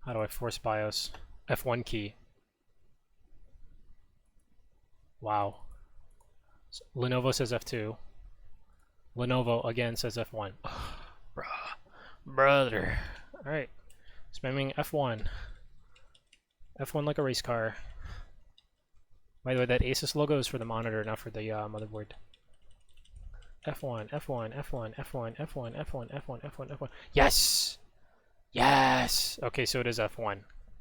How do I force BIOS? F1 key. Wow. So Lenovo says F2. Lenovo again says F1. Brother. Alright. Spamming F1. F1 like a race car. By the way, that Asus logo is for the monitor, not for the motherboard. F1, F1, F1, F1, F1, F1, F1, F1, F1. Yes! Yes! Okay, so it is F1.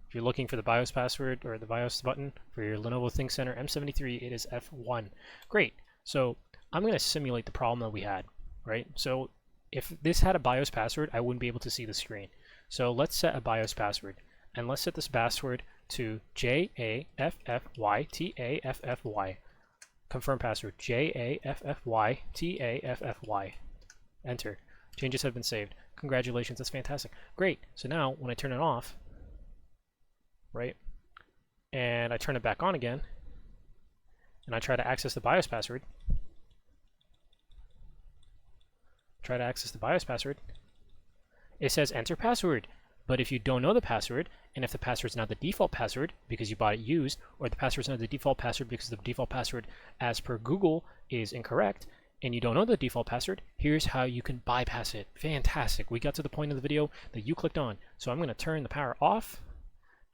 If you're looking for the BIOS password or the BIOS button for your Lenovo ThinkCentre M73, it is F1. Great. So I'm going to simulate the problem that we had, right? So if this had a BIOS password, I wouldn't be able to see the screen. So let's set a BIOS password. And let's set this password to JAFFYTAFFY. Confirm password JAFFYTAFFY. Enter. Changes have been saved. Congratulations, that's fantastic. Great. So now when I turn it off, right, and I turn it back on again, and I try to access the BIOS password, it says enter password. But if you don't know the password, and if the password's not the default password because you bought it used, or the password's not the default password because the default password as per Google is incorrect, and you don't know the default password, here's how you can bypass it. Fantastic. We got to the point of the video that you clicked on. So I'm going to turn the power off,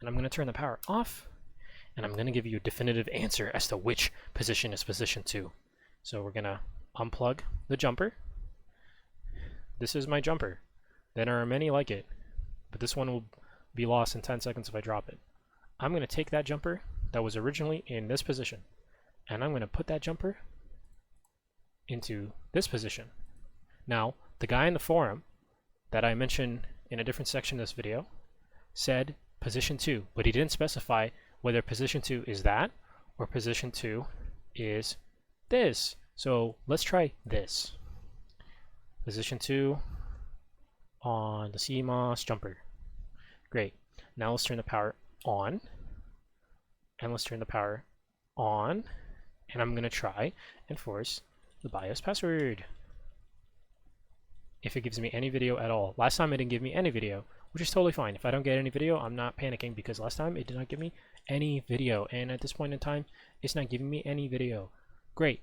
and I'm going to turn the power off, and I'm going to give you a definitive answer as to which position is position 2. So we're going to unplug the jumper. This is my jumper. There are many like it, but this one will be lost in 10 seconds if I drop it. I'm going to take that jumper that was originally in this position, and I'm going to put that jumper into this position. Now, the guy in the forum that I mentioned in a different section of this video said position 2, but he didn't specify whether position 2 is that or position 2 is this. So let's try this. Position 2 on the CMOS jumper. Great. Now let's turn the power on, and let's turn the power on, and I'm going to try and force the BIOS password. If it gives me any video at all. Last time it didn't give me any video, which is totally fine. If I don't get any video, I'm not panicking because last time it did not give me any video, and at this point in time, it's not giving me any video. Great.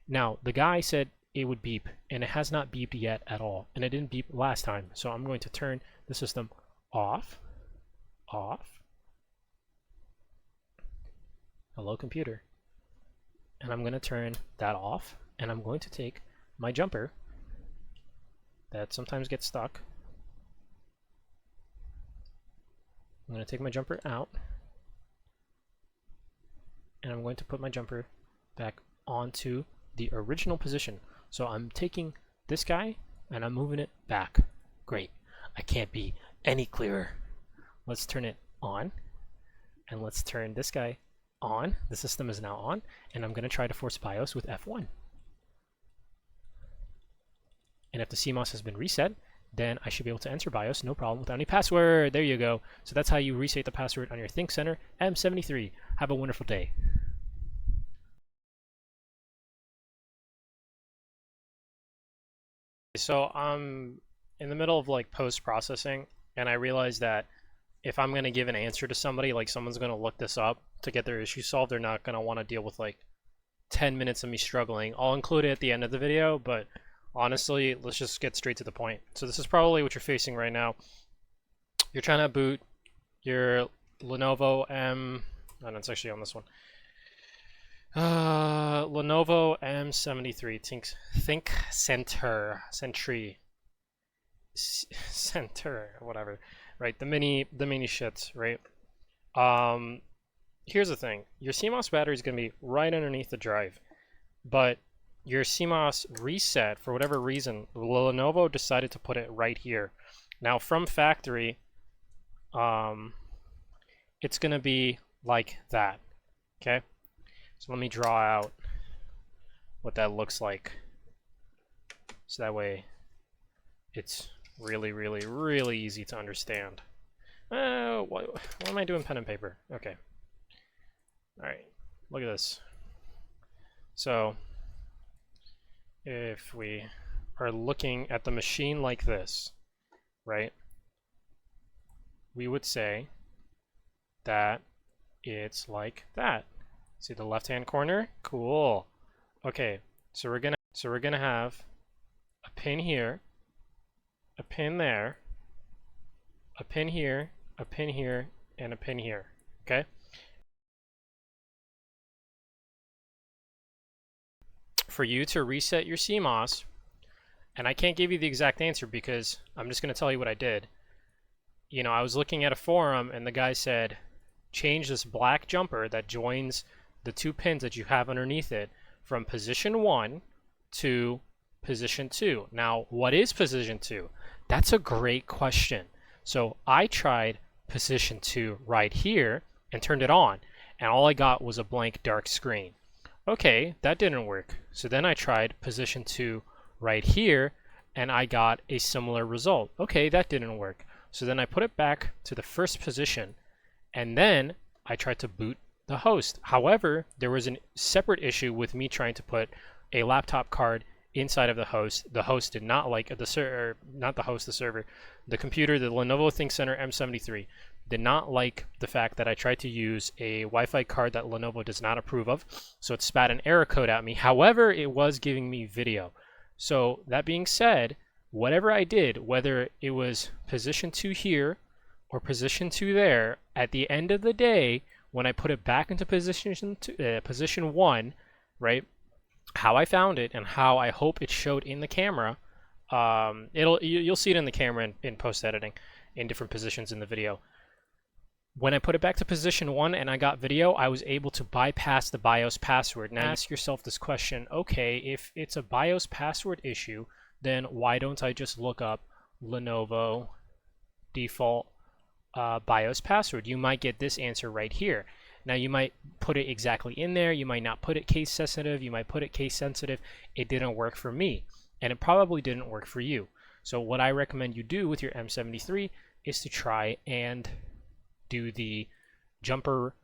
Now, the guy said it would beep, and it has not beeped yet at all, and it didn't beep last time, so I'm going to turn the system off. Hello, computer. And I'm going to turn that off, and I'm going to take my jumper that sometimes gets stuck. I'm going to take my jumper out, and I'm going to put my jumper back onto the original position. So I'm taking this guy and I'm moving it back. Great. I can't be any clearer. Let's turn it on, and let's turn this guy on. The system is now on, and I'm going to try to force BIOS with F1. And if the CMOS has been reset, then I should be able to enter BIOS no problem without any password. There you go. So that's how you reset the password on your ThinkCentre M73. Have a wonderful day. So I'm in the middle of like post-processing, and I realized that if I'm going to give an answer to somebody, like someone's going to look this up to get their issue solved, they're not going to want to deal with like 10 minutes of me struggling. I'll include it at the end of the video, but honestly, let's just get straight to the point. So this is probably what you're facing right now. You're trying to boot your Lenovo oh, no, it's actually on this one. Lenovo M73 ThinkCentre, Center, whatever, right? The mini shits, right? Here's the thing: your CMOS battery is going to be right underneath the drive, but your CMOS reset, for whatever reason, Lenovo decided to put it right here. Now, from factory, it's going to be like that. Okay. So let me draw out what that looks like. So that way it's really, really, really easy to understand. What am I doing pen and paper? Okay. Alright, look at this. So if we are looking at the machine like this, right, we would say that it's like that. See the left-hand corner? Cool. Okay, so we're gonna have a pin here, a pin there, a pin here, a pin here, and a pin here. Okay? For you to reset your CMOS, and I can't give you the exact answer because I'm just going to tell you what I did. You know, I was looking at a forum and the guy said, change this black jumper that joins the two pins that you have underneath it from position 1 to position 2. Now, what is position 2? That's a great question. So I tried position 2 right here and turned it on, and all I got was a blank dark screen. Okay, that didn't work. So then I tried position 2 right here, and I got a similar result. Okay, that didn't work. So then I put it back to the first position, and then I tried to boot the host. However, there was a separate issue with me trying to put a laptop card inside of the host. The host did not like the server, not the host, the server. The computer, the Lenovo ThinkCentre M73, did not like the fact that I tried to use a Wi-Fi card that Lenovo does not approve of. So it spat an error code at me. However, it was giving me video. So that being said, whatever I did, whether it was position 2 here or position 2 there, at the end of the day, when I put it back into position 1, right, how I found it and how I hope it showed in the camera, you'll see it in the camera in post editing in different positions in the video. When I put it back to position 1 and I got video, I was able to bypass the BIOS password. Now ask yourself this question, okay, if it's a BIOS password issue, then why don't I just look up Lenovo default BIOS password? You might get this answer right here. Now you might put it exactly in there, you might not put it case sensitive, you might put it case sensitive. It didn't work for me, and it probably didn't work for you. So what I recommend you do with your M73 is to try and do the jumper,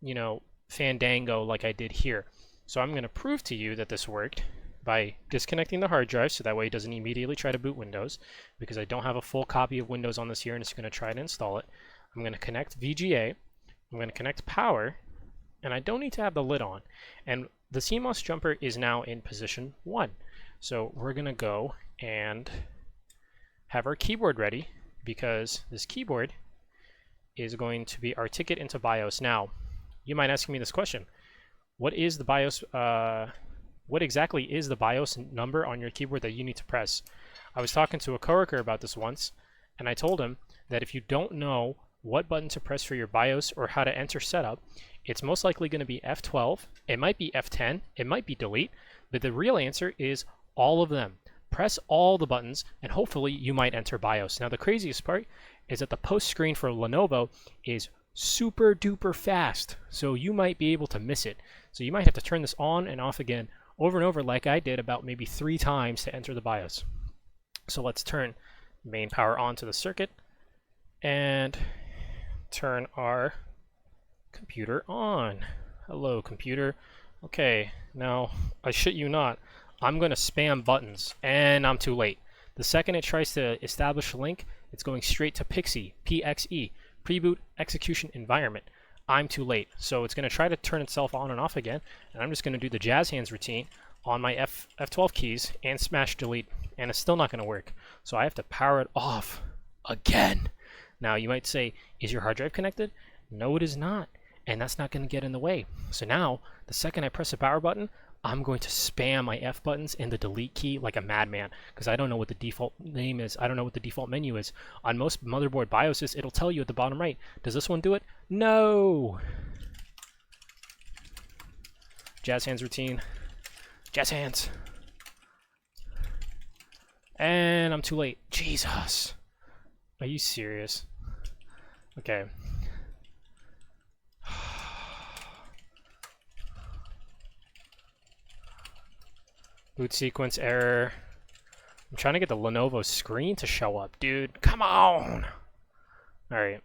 you know, fandango like I did here. So I'm going to prove to you that this worked by disconnecting the hard drive, so that way it doesn't immediately try to boot Windows, because I don't have a full copy of Windows on this here and it's going to try to install it. I'm going to connect VGA, I'm going to connect power, and I don't need to have the lid on. And the CMOS jumper is now in position 1. So we're going to go and have our keyboard ready, because this keyboard is going to be our ticket into BIOS. Now, you might ask me this question: what is the BIOS? What exactly is the BIOS number on your keyboard that you need to press? I was talking to a coworker about this once, and I told him that if you don't know what button to press for your BIOS or how to enter setup, it's most likely going to be F12. It might be F10. It might be delete. But the real answer is all of them. Press all the buttons, and hopefully you might enter BIOS. Now, the craziest part is that the post screen for Lenovo is super duper fast, so you might be able to miss it. So you might have to turn this on and off again over and over, like I did about maybe 3 times to enter the BIOS. So let's turn main power on to the circuit and turn our computer on. Hello, computer. Okay, now I shit you not, I'm going to spam buttons, and I'm too late. The second it tries to establish a link, it's going straight to PXE, PXE, Preboot Execution Environment. I'm too late. So it's going to try to turn itself on and off again, and I'm just going to do the jazz hands routine on my F12 keys and smash delete, and it's still not going to work. So I have to power it off again. Now you might say, is your hard drive connected? No, it is not, and that's not going to get in the way. So now, the second I press the power button, I'm going to spam my F buttons and the delete key like a madman, because I don't know what the default name is. I don't know what the default menu is. On most motherboard BIOSes, it'll tell you at the bottom right. Does this one do it? No! Jazz hands routine. Jazz hands. And I'm too late. Jesus. Are you serious? Okay. Boot sequence error. I'm trying to get the Lenovo screen to show up, dude. Come on! Alright.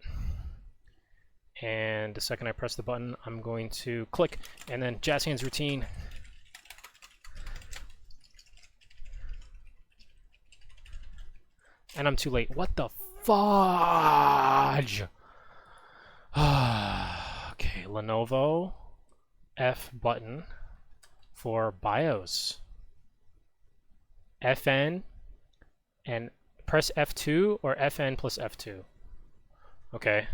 And the second I press the button, I'm going to click, and then jazz hands routine. And I'm too late. What the fudge? Okay, Lenovo F button for BIOS. FN and press F2 or FN plus F2. Okay.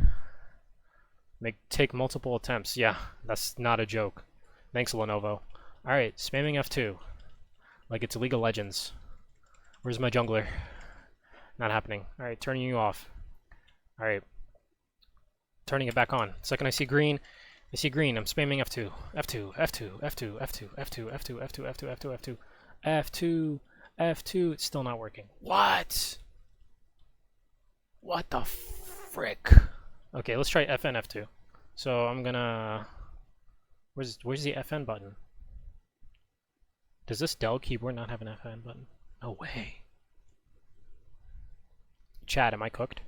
Take multiple attempts. Yeah, that's not a joke. Thanks, Lenovo. Alright, spamming F2. Like it's League of Legends. Where's my jungler? Not happening. Alright, turning you off. Alright. Turning it back on. The second I see green, I'm spamming F2. F2, F2, F2, F2, F2, F2, F2, F2, F2, F2, F2, F2. It's still not working. What? What the frick? Okay, let's try FN F2. So I'm gonna... Where's the FN button? Does this Dell keyboard not have an FN button? No way. Chat, am I cooked?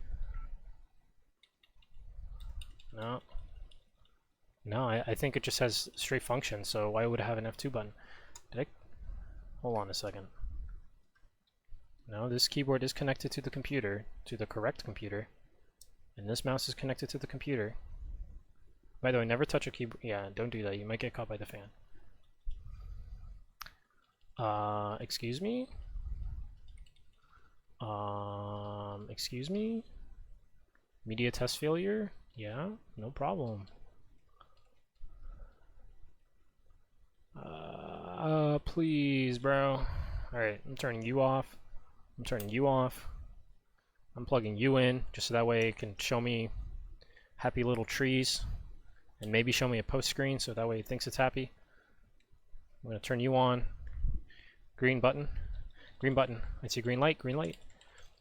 No. No, I think it just has straight function, so why would it have an F2 button? Did I... Hold on a second. No, this keyboard is connected to the computer, to the correct computer. And this mouse is connected to the computer. By the way, never touch a keyboard. Yeah, don't do that. You might get caught by the fan. Excuse me? Excuse me? Media test failure? Yeah, no problem. Please, bro. Alright, I'm turning you off. I'm turning you off. I'm plugging you in, just so that way it can show me happy little trees. And maybe show me a post screen, so that way it thinks it's happy. I'm going to turn you on. Green button. Green button. I see green light, green light.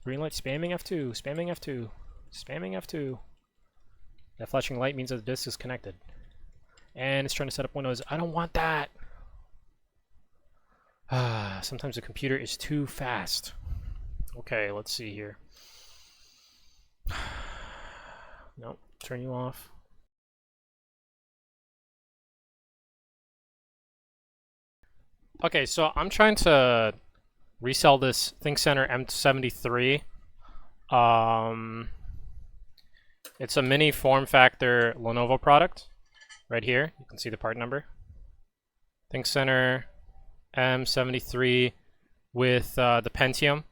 Green light, spamming F2, spamming F2, spamming F2. That flashing light means that the disk is connected. And it's trying to set up Windows. I don't want that! Sometimes the computer is too fast. Okay, let's see here. Nope, turn you off. Okay, so I'm trying to resell this ThinkCentre M73. It's a mini form factor Lenovo product. Right here, you can see the part number. ThinkCentre M73 with the Pentium.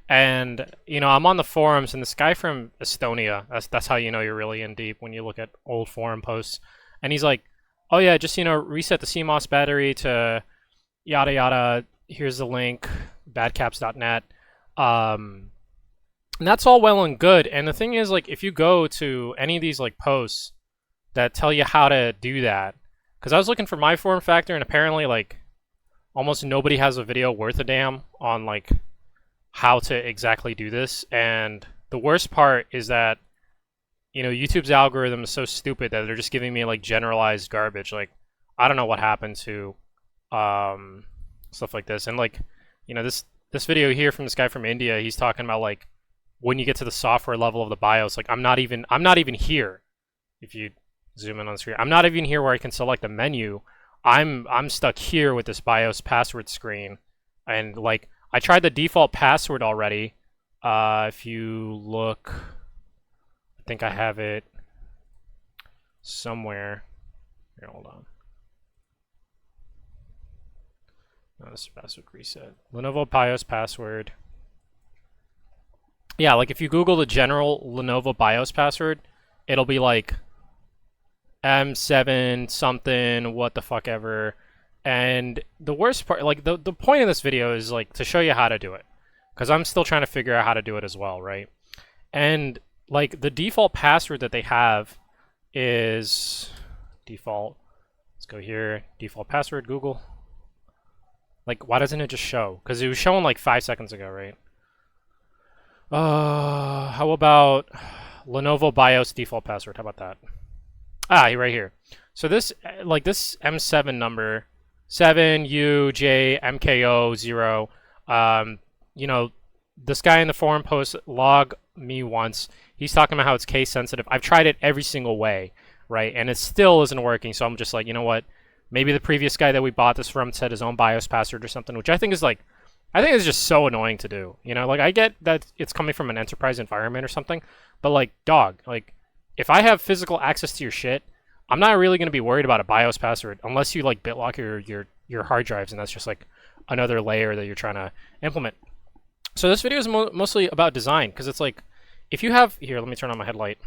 And, you know, I'm on the forums, and this guy from Estonia, that's how you know you're really in deep when you look at old forum posts. And he's like, oh yeah, just, you know, reset the CMOS battery to yada yada, here's the link, badcaps.net. And that's all well and good. And the thing is, like, if you go to any of these, like, posts that tell you how to do that, because I was looking for my form factor, and apparently, like, almost nobody has a video worth a damn on, like, how to exactly do this. And the worst part is that, you know, YouTube's algorithm is so stupid that they're just giving me, like, generalized garbage. Like, I don't know what happened to stuff like this. And, like, you know, this video here from this guy from India, he's talking about, like, when you get to the software level of the BIOS, like, I'm not even here. If you zoom in on the screen, I'm not even here where I can select the menu. I'm stuck here with this BIOS password screen. And, like, I tried the default password already. If you look, I think I have it somewhere. Here, hold on. No, this is password reset. Lenovo BIOS password. Yeah, like if you Google the general Lenovo BIOS password, it'll be like M7 something, what the fuck ever. And the worst part, like the point of this video is like to show you how to do it, because I'm still trying to figure out how to do it as well, right? And like the default password that they have is default. Let's go here, default password, Google. Like, why doesn't it just show? Because it was showing like 5 seconds ago, right? How about Lenovo BIOS default password? How about that? Ah, right here. So this, like this M7 number, 7UJMKO0. You know, this guy in the forum post log me once. He's talking about how it's case sensitive. I've tried it every single way, right? And it still isn't working. So I'm just like, you know what? Maybe the previous guy that we bought this from said his own BIOS password or something, which I think is like I think it's just so annoying to do. You know, like I get that it's coming from an enterprise environment or something, but like, dog, like if I have physical access to your shit, I'm not really going to be worried about a BIOS password unless you like bitlock your hard drives, and that's just like another layer that you're trying to implement. So this video is mostly about design, because it's like if you have here, let me turn on my headlight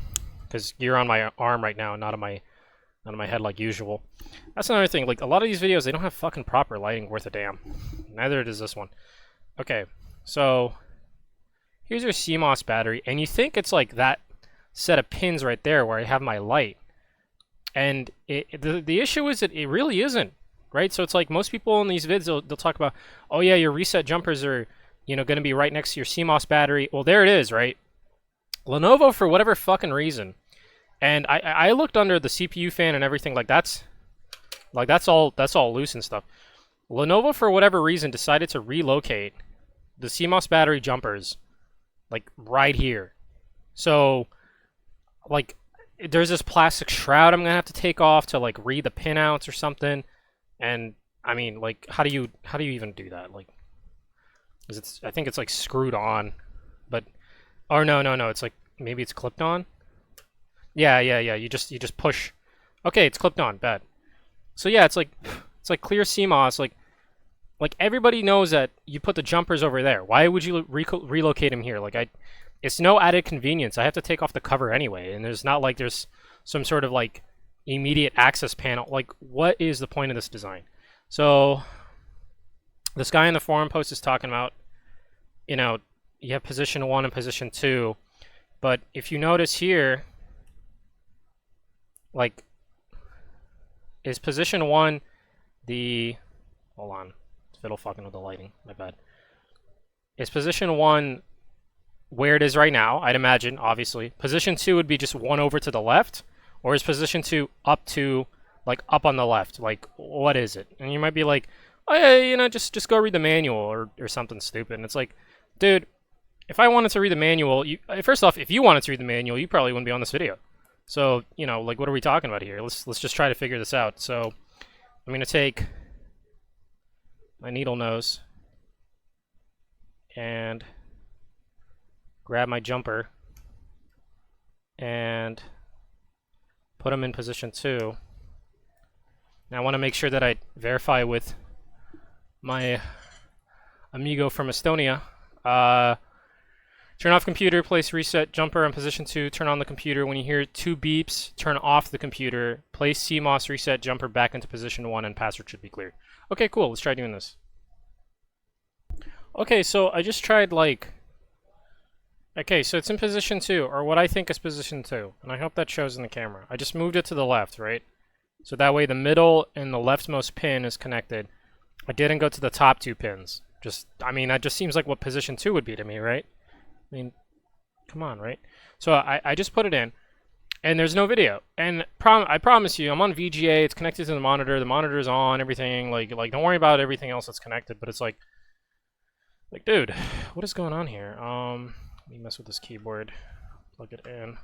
because you're on my arm right now, not on my head like usual. That's another thing. Like a lot of these videos, they don't have fucking proper lighting worth a damn. Neither does this one. Okay, so here's your CMOS battery, and you think it's like that set of pins right there where I have my light. And the issue is that it really isn't, right? So it's like most people in these vids, they'll talk about, oh yeah, your reset jumpers are, you know, going to be right next to your CMOS battery. Well, there it is, right? Lenovo, for whatever fucking reason, and I looked under the CPU fan and everything, like that's all loose and stuff. Lenovo, for whatever reason, decided to relocate the CMOS battery jumpers like right here. So like there's this plastic shroud I'm gonna have to take off to like read the pinouts or something. And I mean, like, how do you even do that? Like, I think it's like screwed on, but or no, it's like maybe it's clipped on. Yeah. You just push. Okay, it's clipped on. Bad. So yeah, it's like clear CMOS. Like everybody knows that you put the jumpers over there. Why would you relocate them here? Like it's no added convenience. I have to take off the cover anyway, and there's not like there's some sort of like immediate access panel. Like, what is the point of this design? So this guy in the forum post is talking about, you know, you have position 1 and position 2, but if you notice here, like, is position 1 the, hold on, fiddle fucking with the lighting, my bad. Is position 1 where it is right now? I'd imagine, obviously. Position 2 would be just 1 over to the left, or is position 2 up to, like, up on the left? Like, what is it? And you might be like, oh yeah, you know, just go read the manual or something stupid. And it's like, dude, if I wanted to read the manual, first off, if you wanted to read the manual, you probably wouldn't be on this video. So, you know, like, what are we talking about here? Let's just try to figure this out. So, I'm gonna take my needle nose and grab my jumper and put them in position 2. Now I want to make sure that I verify with my amigo from Estonia. Turn off computer, place reset jumper on position 2, turn on the computer. When you hear 2 beeps, turn off the computer, place CMOS reset jumper back into position 1, and password should be cleared. Okay, cool, let's try doing this. Okay, so I just tried like, okay, so it's in position 2, or what I think is position 2, and I hope that shows in the camera. I just moved it to the left, right? So that way the middle and the leftmost pin is connected. I didn't go to the top 2 pins. I mean, that just seems like what position 2 would be to me, right? I mean, come on, right? So I just put it in, and there's no video. And I promise you, I'm on VGA, it's connected to the monitor's on, everything, like don't worry about everything else that's connected, but it's like, dude, what is going on here? Let me mess with this keyboard, plug it in.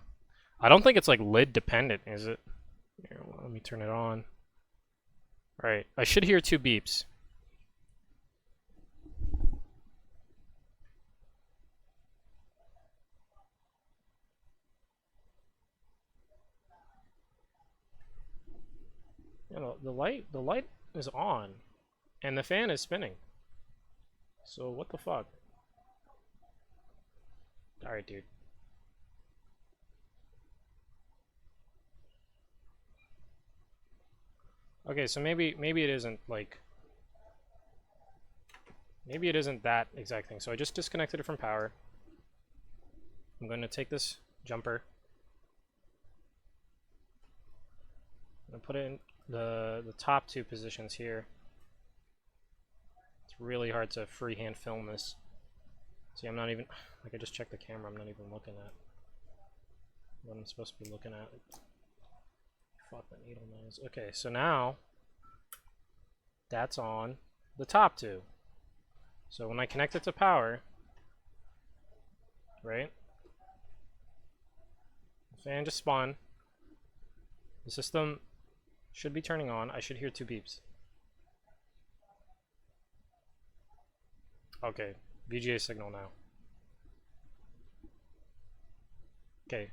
I don't think it's like lid dependent, is it? Here, let me turn it on. Right, I should hear 2 beeps. You know, the light is on, and the fan is spinning. So what the fuck? All right, dude. Okay, so maybe it isn't like, maybe it isn't that exact thing. So I just disconnected it from power. I'm going to take this jumper. I'm going to put it in the top 2 positions here. It's really hard to freehand film this. See, I'm not even, like, I just checked the camera, I'm not even looking at what I'm supposed to be looking at. Fuck the needle nose. Okay, so now that's on the top 2. So when I connect it to power, right? The fan just spun. The system should be turning on. I should hear 2 beeps. Okay, VGA signal now. Okay.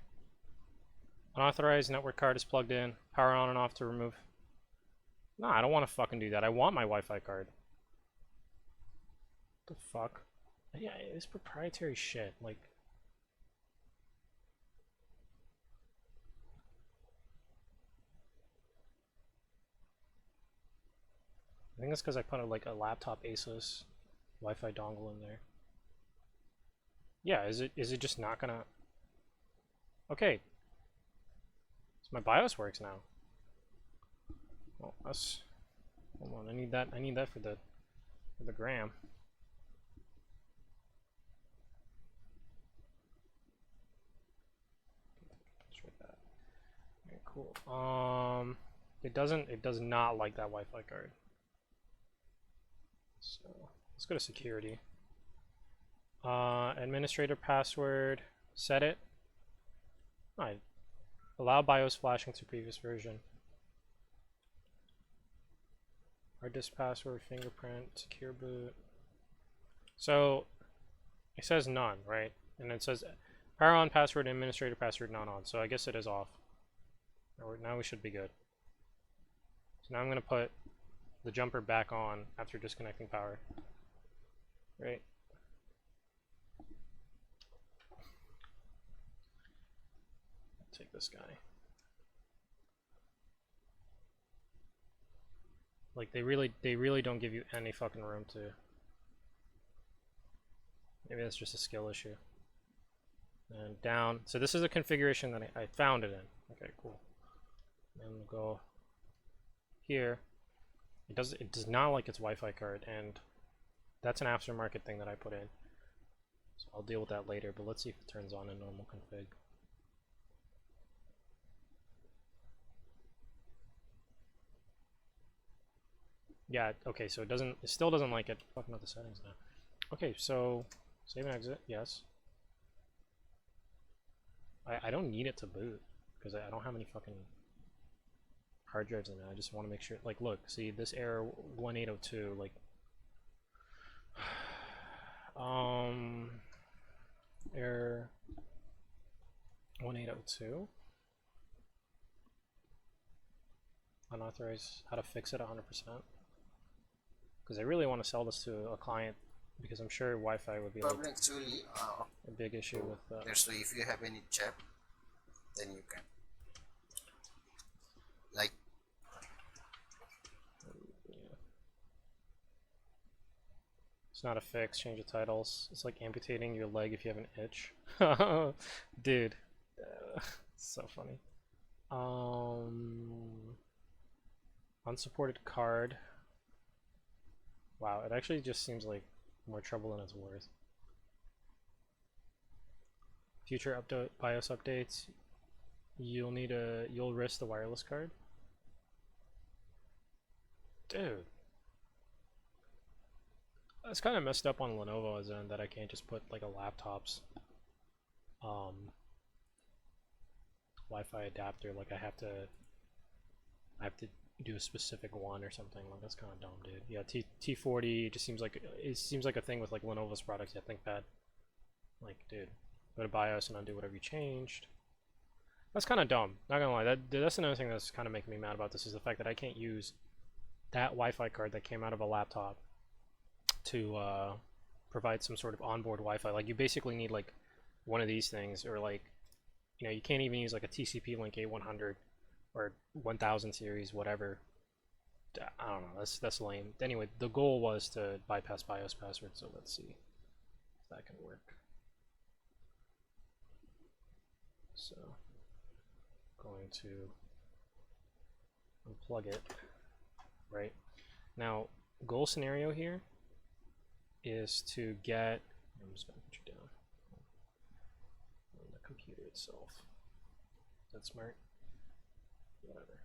Unauthorized network card is plugged in. Power on and off to remove. No, I don't want to fucking do that. I want my Wi-Fi card. The fuck? Yeah, it's proprietary shit. Like, I think it's because I put a laptop Asus Wi-Fi dongle in there. Yeah, is it just not gonna? Okay. So my BIOS works now. Well, that's. Hold on, I need that. I need that for the gram. Okay, cool. It does not like that Wi-Fi card. So let's go to security. Administrator password. Set it. Alright. Allow BIOS flashing to previous version. Hard disk password, fingerprint, secure boot. So it says none, right? And it says power on password, administrator password not on. So I guess it is off. Now we should be good. So now I'm gonna put the jumper back on after disconnecting power. Right. Take this guy. Like they really don't give you any fucking room to. Maybe that's just a skill issue. And down. So this is a configuration that I found it in. Okay, cool. And we'll go here. It does not like its Wi-Fi card, and that's an aftermarket thing that I put in. So I'll deal with that later, but let's see if it turns on in normal config. Yeah, okay, so it still doesn't like it. Fucking with the settings now. Okay, so save and exit, yes. I don't need it to boot, because I don't have any fucking hard drives in it. I just want to make sure, like, look, see this error 1802, like, error 1802, unauthorized, how to fix it 100%, because I really want to sell this to a client, because I'm sure Wi-Fi would be like actually, a big issue with so if you have any check, then you can, like, it's not a fix, change the titles. It's like amputating your leg if you have an itch. Dude, so funny. Unsupported card. Wow, it actually just seems like more trouble than it's worth. Future BIOS updates. You'll risk the wireless card. Dude. That's kind of messed up on Lenovo's end that I can't just put like a laptop's Wi-Fi adapter. Like I have to do a specific one or something. Like that's kind of dumb, dude. Yeah, T40 just seems like a thing with like Lenovo's products. Yeah, ThinkPad. Like, dude, go to BIOS and undo whatever you changed. That's kind of dumb. Not gonna lie. That's another thing that's kind of making me mad about this is the fact that I can't use that Wi-Fi card that came out of a laptop to provide some sort of onboard Wi-Fi. Like you basically need like one of these things, or like, you know, you can't even use like a TCP link 8100 or 1000 series, whatever. I don't know. That's lame. Anyway, the goal was to bypass BIOS password, so let's see if that can work. So, going to unplug it. Right now, goal scenario here is to get. I'm just gonna put you down on the computer itself. Is that smart? Whatever.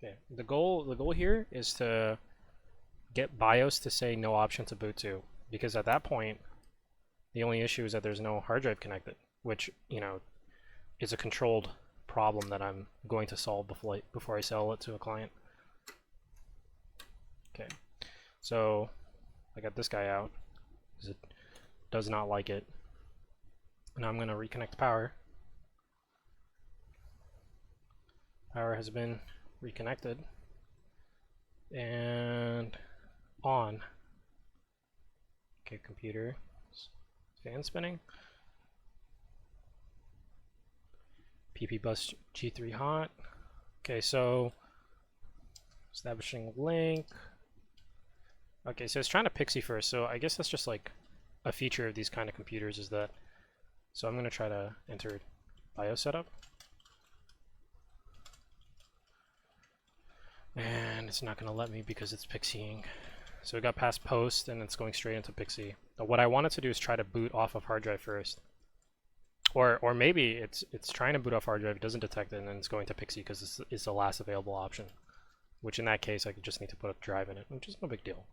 Okay. The goal here is to get BIOS to say no option to boot to, because at that point, the only issue is that there's no hard drive connected, which, you know, is a controlled problem that I'm going to solve before I sell it to a client. Okay. So I got this guy out. because it does not like it. Now I'm going to reconnect power. Power has been reconnected and on. Okay, computer, fan spinning. PP bus G3 hot. Okay, so establishing link. Okay, so it's trying to Pixie first, so I guess that's just like a feature of these kind of computers is that. So I'm going to try to enter BIOS setup. And it's not going to let me because it's Pixieing. So it got past post and it's going straight into Pixie. Now what I wanted to do is try to boot off of hard drive first. Or maybe it's trying to boot off hard drive, it doesn't detect it, and then it's going to Pixie because it's the last available option. Which in that case I could just need to put a drive in it, which is no big deal.